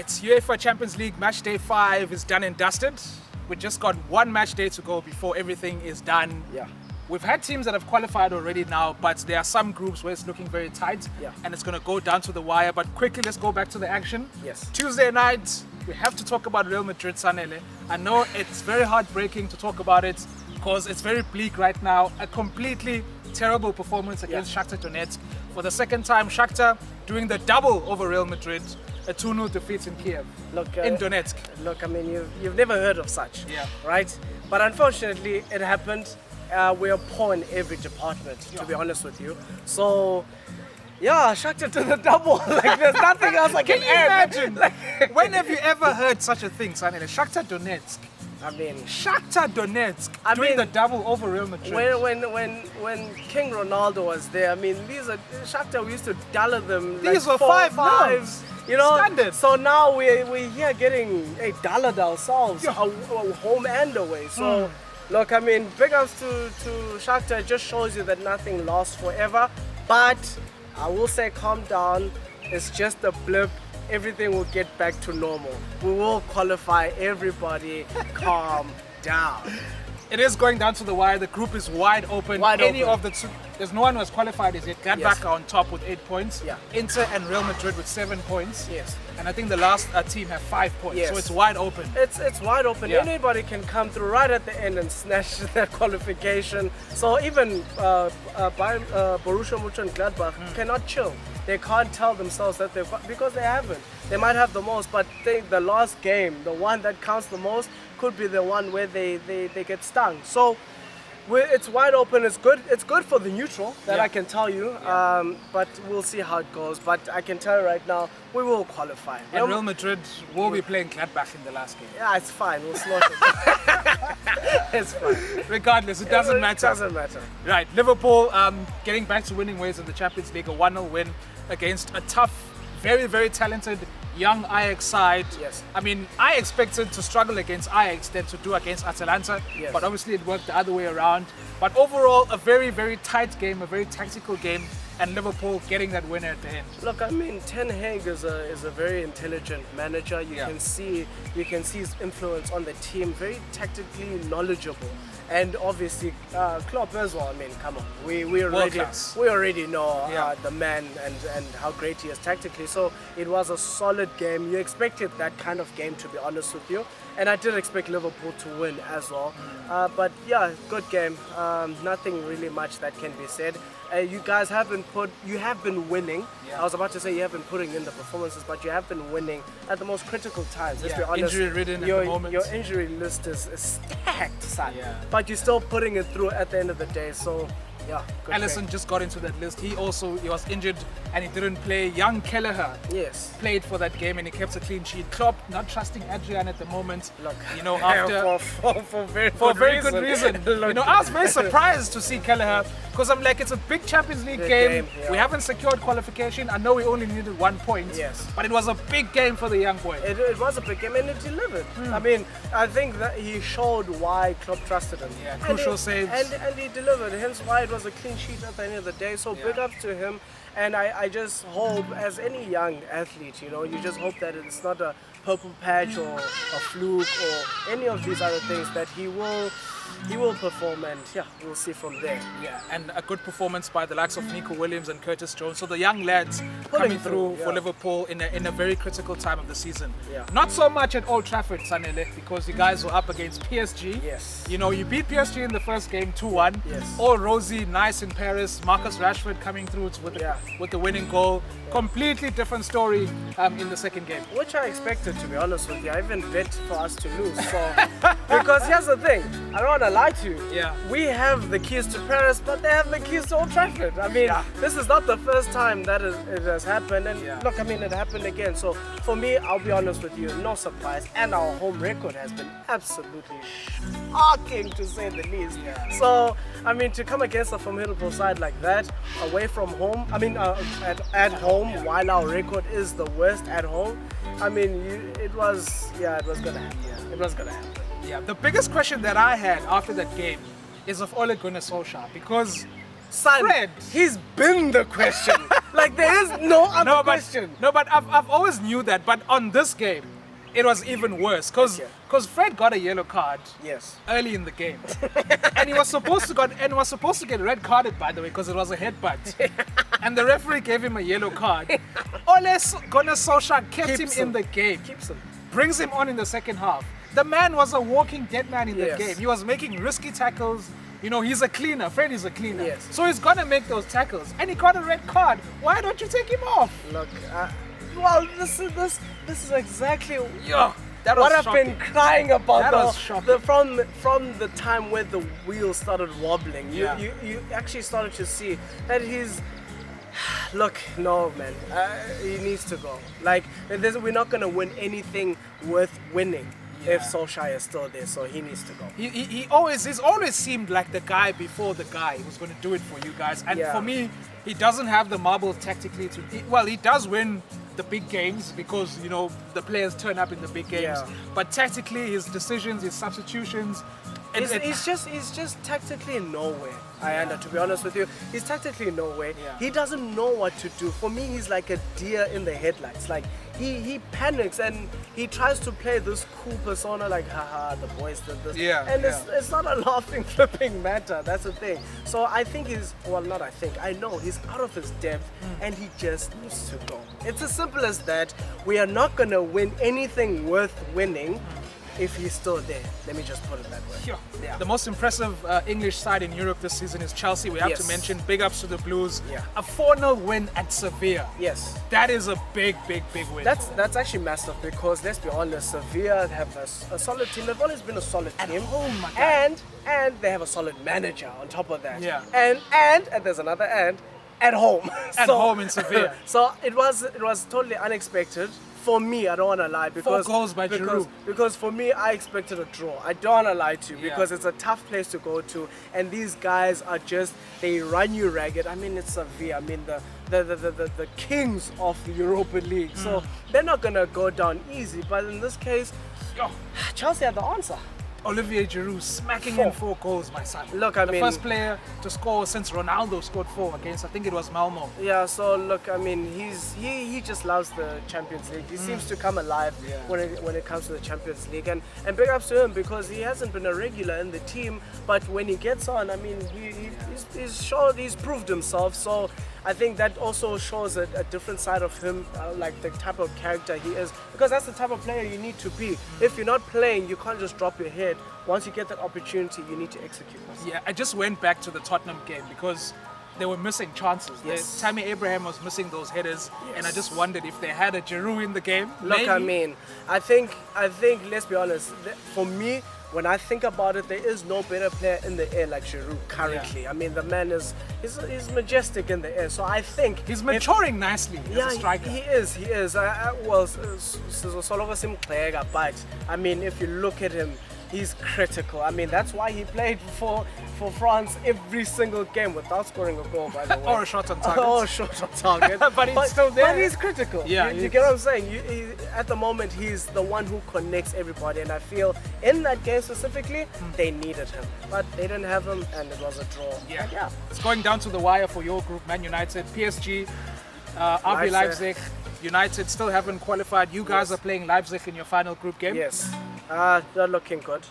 Right, UEFA Champions League match day 5 is done and dusted. We just got one match day to go before everything is done. Yeah. We've had teams that have qualified already now, but there are some groups where it's looking very tight, Yeah. and it's going to go down to the wire. But quickly, let's go back to the action. Yes. Tuesday night, we have to talk about Real Madrid, Sanele. I know it's very heartbreaking to talk about it because it's very bleak right now. A completely terrible performance against Shakhtar Donetsk. For the second time, Shakhtar doing the double over Real Madrid. A 2-0 defeat in Kiev, in Donetsk. Look, I mean, you've never heard of such, right? But unfortunately, it happened. We are poor in every department, to be honest with you. So, yeah, Shakhtar to the double. Like, there's nothing else I can add. Imagine? When have you ever heard such a thing, Sanele? Shakhtar Donetsk. I mean, Shakhtar Donetsk doing the double over Real Madrid. When King Ronaldo was there, I mean, these are Shakhtar. We used to dollar them. These like were 5 fives. You know, standard. So now we're here getting a dollar ourselves, home and away. So, look, I mean, big ups to Shakhtar. It just shows you that nothing lasts forever. But I will say, calm down. It's just a blip. Everything will get back to normal. We will qualify. Everybody, calm down. It is going down to the wire. The group is wide open. Of the two, there's no one who has qualified as yet. Gladbach are on top with 8 points. Yeah. Inter and Real Madrid with 7 points. Yes. And I think the last team have 5 points. Yes. So it's wide open. It's wide open. Yeah. Anybody can come through right at the end and snatch that qualification. So even Borussia Mönchengladbach cannot chill. They can't tell themselves that they've got, because they haven't. They might have the most, but the last game, the one that counts the most, could be the one where they get stung. So it's wide open. It's good. It's good for the neutral, that I can tell you. But we'll see how it goes. But I can tell you right now, we will qualify. And Real Madrid will be playing Gladbach in the last game. Yeah, it's fine. We'll slaughter them. It's fine. Regardless, it doesn't matter. It doesn't matter. Right, Liverpool getting back to winning ways in the Champions League. A 1-0 win against a tough, very, very talented young Ajax side. Yes. I mean, I expected to struggle against Ajax than to do against Atalanta, Yes. but obviously it worked the other way around. But overall, a very, very tight game, a very tactical game, and Liverpool getting that winner at the end. Look, I mean, Ten Hag is a very intelligent manager. You can see his influence on the team. Very tactically knowledgeable, and obviously Klopp as well. I mean, come on, we already know the man and how great he is tactically. So it was a solid game. You expected that kind of game, to be honest with you, and I did expect Liverpool to win as well. But yeah, good game. Nothing really much that can be said. You guys have been winning. I was about to say you have been putting in the performances, but you have been winning at the most critical times. Let's be honest. Injury-ridden at the moment. Your injury list is stacked, son. But you're still putting it through at the end of the day. So, yeah. Alisson just got into that list. He was injured and he didn't play. Young Kelleher played for that game and he kept a clean sheet. Klopp not trusting Adrian at the moment. Look, you know, after for a very good reason. You know, I was very surprised to see Kelleher because I'm like, it's a big Champions League game. We haven't secured qualification. I know we only needed 1 point. Yes. But it was a big game for the young boy. It was a big game and it delivered. I mean, I think that he showed why Klopp trusted him. Yeah, crucial saves. And he delivered. Hence why it was a clean sheet at the end of the day. So big ups to him. And I just hope, as any young athlete, you know, you just hope that it's not a purple patch or a fluke or any of these other things, that he will perform, and we'll see from there. Yeah, and a good performance by the likes of Nico Williams and Curtis Jones. So the young lads coming through for Liverpool in a very critical time of the season. Not so much at Old Trafford, Sanele, because you guys were up against PSG. Yes. You know, you beat PSG in the first game 2-1. Yes. All rosy, nice in Paris. Marcus Rashford coming through with the winning goal. Completely different story in the second game. Which I expected, to be honest with you. I even bet for us to lose. So, because here's the thing, I don't want to lie to you. We have the keys to Paris, but they have the keys to Old Trafford. I mean, this is not the first time that it has happened. And look, I mean, it happened again. So for me, I'll be honest with you, no surprise. And our home record has been absolutely shocking, to say the least. So, I mean, to come against a formidable side like that, away from home, I mean, at home, while our record is the worst at home, I mean, it was gonna happen. It was gonna happen. Yeah, the biggest question that I had after that game is of Ole Gunnar Solskjaer, because son, Fred. he's been the question. Like there is no other question. But I've always knew that. But on this game, it was even worse because Okay. Fred got a yellow card Yes. early in the game, and he was supposed to get red carded, by the way, because it was a headbutt, and the referee gave him a yellow card. Ole Gunnar Solskjaer kept Keeps him in him. the game, Keeps him. brings him on in the second half. The man was a walking dead man in the Yes. game. He was making risky tackles. You know, he's a cleaner. Fred is a cleaner. Yes. So he's gonna make those tackles, and he got a red card. Why don't you take him off? Look, well, this is exactly Yeah, that was what I've shocking. been crying about. That was shocking. From the time where the wheels started wobbling, Yeah. you actually started to see that he's. Look, no man, he needs to go. Like, we're not gonna win anything worth winning if Yeah. Solskjaer is still there. So he needs to go. He's always seemed like the guy before the guy who's going to do it for you guys. And Yeah. for me, he doesn't have the marbles tactically to. He does win the big games because you know the players turn up in the big games. Yeah. But tactically, his decisions, his substitutions, He's just tactically nowhere. To be honest with you, he's tactically nowhere. Yeah. He doesn't know what to do. For me, he's like a deer in the headlights. Like he panics and he tries to play this cool persona, like haha, the boys did this. Yeah, And yeah. it's not a laughing, flipping matter. That's the thing. So I think I know he's out of his depth and he just needs to go. It's as simple as that. We are not gonna win anything worth winning if he's still there. Let me just put it that way. Sure. Yeah. The most impressive English side in Europe this season is Chelsea. We have to Yes. mention big ups to the Blues. Yeah. A 4-0 win at Sevilla. Yes. That is a big win. That's actually massive because let's be honest, Sevilla have a solid team. They've always been a solid At team. home, my guy. And they have a solid manager on top of that. Yeah. And there's another at home. At home in Sevilla. So it was totally unexpected. For me, I don't want to lie because 4 goals by Giroud. because for me, I expected a draw. I don't want to lie to you Yeah. because it's a tough place to go to, and these guys are they run you ragged. I mean, it's Sevilla. I mean, the kings of the Europa League. So they're not gonna go down easy. But in this case, Yo, Chelsea had the answer. Olivier Giroud smacking 4. in 4 goals, my son. Look, the mean, first player to score since Ronaldo scored 4 against, I think it was Malmo. Yeah, so look, I mean, he just loves the Champions League. He seems to come alive Yeah. when it comes to the Champions League, and big ups to him because he hasn't been a regular in the team, but when he gets on, I mean, he's proved himself. So I think that also shows a different side of him, like the type of character he is, because that's the type of player you need to be. If you're not playing, you can't just drop your head. Once you get that opportunity, you need to execute. Yeah, I just went back to the Tottenham game because they were missing chances. Yes. Tammy Abraham was missing those headers, and I just wondered if they had a Giroud in the game. Look, maybe. I mean, I think, let's be honest, for me, when I think about it, there is no better player in the air like Giroud currently. Yeah. I mean, the man he's majestic in the air. So I think He's maturing nicely as a striker. he is. Well, but I mean, if you look at him, he's critical. I mean, that's why he played for France every single game without scoring a goal, by the way. Or a shot on target. Or a shot on target. But he's still there. But he's critical. Yeah, you he get is. what I'm saying? At the moment, he's the one who connects everybody. And I feel in that game specifically, they needed him. But they didn't have him, and it was a draw. Yeah. And yeah. It's going down to the wire for your group, Man United, PSG, RB Leipzig. Leipzig. United still haven't qualified. You guys Yes. are playing Leipzig in your final group game. Yes. Not looking good.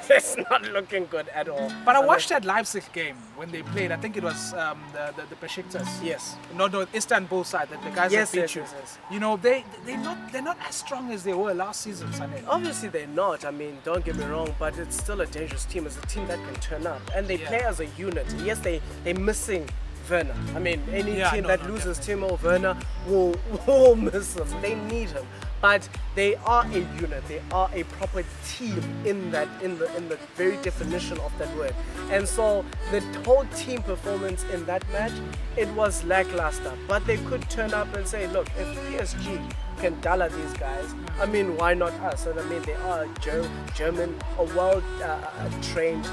It's not looking good at all. But I mean, watched that Leipzig game when they played. I think it was the Besiktas. Yes. No, Istanbul side. The guys Yes, that beat yes, you. yes, yes. You know, they're not as strong as they were last season, Sunday. Obviously they're not. I mean, don't get me wrong, but it's still a dangerous team. It's a team that can turn up, and they Yeah. play as a unit. Yes, they're missing Werner. I mean, any Yeah, team no, that no, loses Timo Werner will miss him. They need him, but they are a unit. They are a proper team in the very definition of that word. And so the whole team performance in that match, it was lackluster. But they could turn up and say, look, if PSG can dollar these guys, I mean, why not us? And I mean, they are a well-trained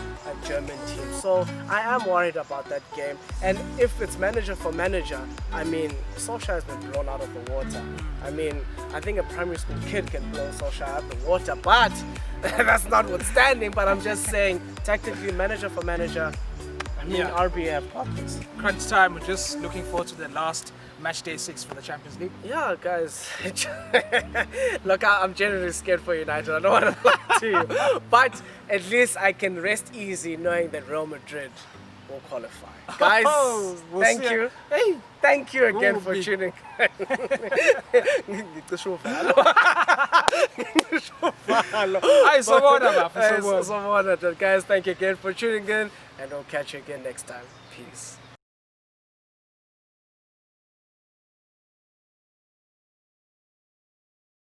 German team. So I am worried about that game. And if it's manager for manager, I mean, Solskjaer has been blown out of the water. I mean, I think a primary school kid can blow Solskjaer out of the water, but that's notwithstanding. But I'm just saying, tactically, manager for manager, I mean, Yeah. RB have problems. Crunch time. We're just looking forward to the last match day 6 for the Champions League. Yeah, guys. Look, I'm genuinely scared for United. I don't want to lie to you. But at least I can rest easy knowing that Real Madrid will qualify. Guys, We'll thank see. you. Hey, thank you again Will for be. tuning. Ay, sobona, bafo, sobona. Guys, thank you again for tuning in, and we'll catch you again next time. Peace.